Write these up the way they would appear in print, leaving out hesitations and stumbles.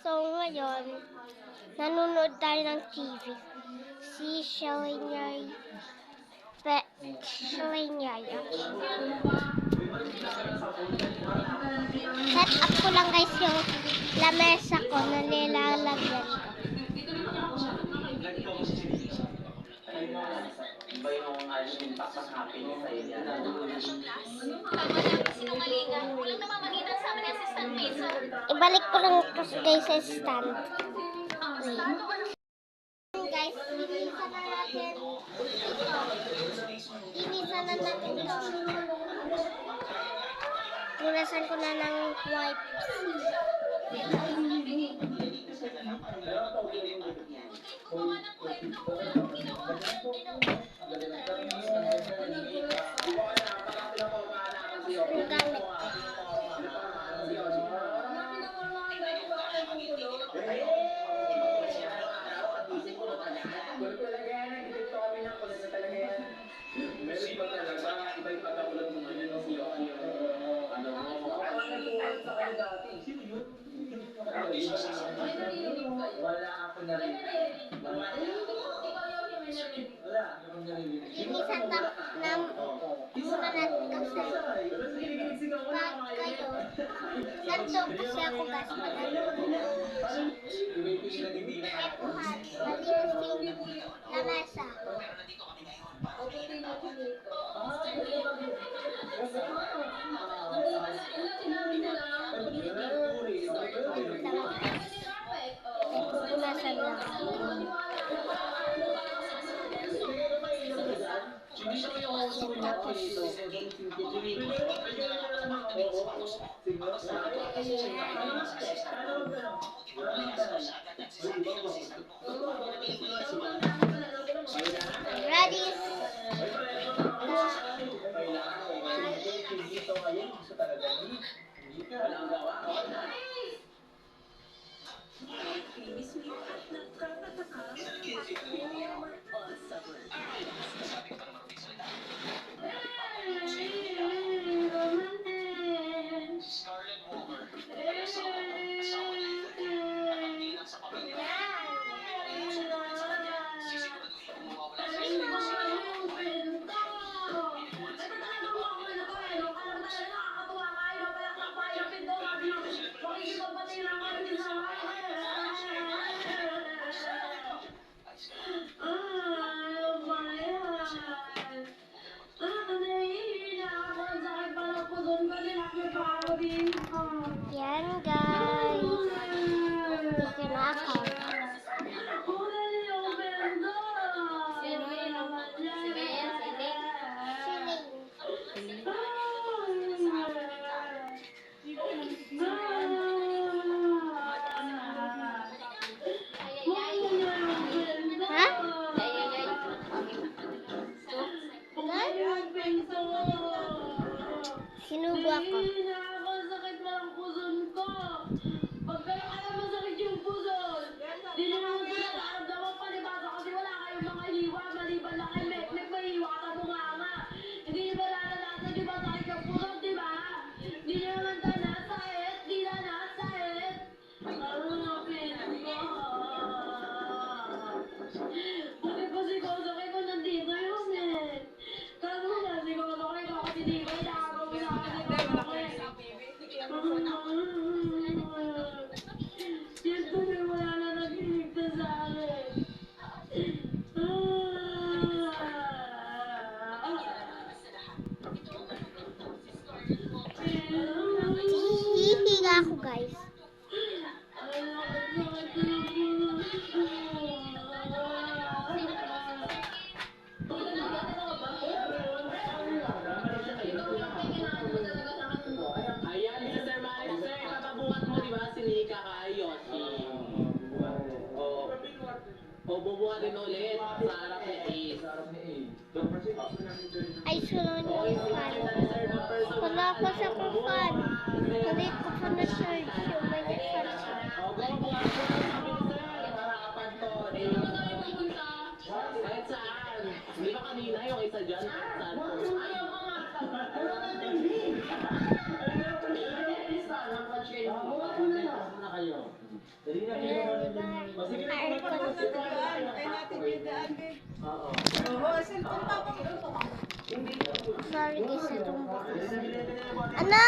So ngayon, nanonood tayo ng TV. Si Shalinyay. Shalinyay. Set up ko lang guys yung lamesa ko na nilalagyan ko. Ibalik ko lang ito guys sa stand. Guys, linisan na natin ito. Linisan na natin ito. Punasan ko na ng wipes. Yung gamit. Linisan na muna natin kasi pag kayo ganito kasi ako guys pag malinis yung lamesa. Punasan lang. Tapos ready. Yan guys. Dito na ako. Ha? Sinubo ako. Hihiga ako guys. O bubuhatin ulit sa harap ni Ace. Ay, sunod yung fan. Wala ko sa kong fan. Hindi ko pa na-search yung may fan siya. Kahit saan. Di ba kanina yung isa dyan? Saan? Ayaw ka nga. Aircon. Sorry guys, itong bukas. Ano?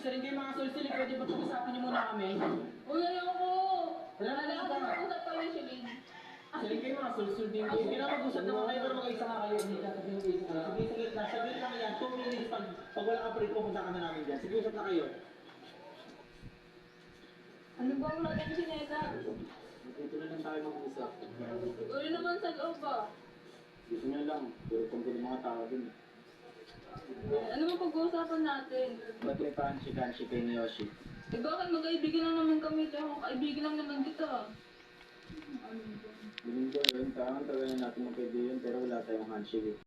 Isa rin kayo mga sulsil, pwede ba pag-usapin niyo muna kami? Uy, ayoko! Wala na lang ba? Usap kami, Shalin. Isa rin kayo mga sulsil din. Sige na, mag-usap naman kayo para mag-isa nga kayo. Hindi ka kasi mag-isa na. Sige, saglit lang yan. 2 minutes pag wala ka pa rin, pupunta ka na namin dyan. Sige, usap na kayo. Ano ba ang lagay si Neta? Dito na lang tayo mag-usap. Uy, naman sa loob ba? Gusto niya lang, pero kung yung mga tao din. Ano ba pag-uusapan natin? Ba't may pansi-kansi kay ni Yoshi? Eh bakit magkaibigan lang naman kami? Tsaka kaibigan lang naman kita. Ano ba? Ganun ba yun? Tamang tawanan natin magkaibigan pero wala tayong handshake eh.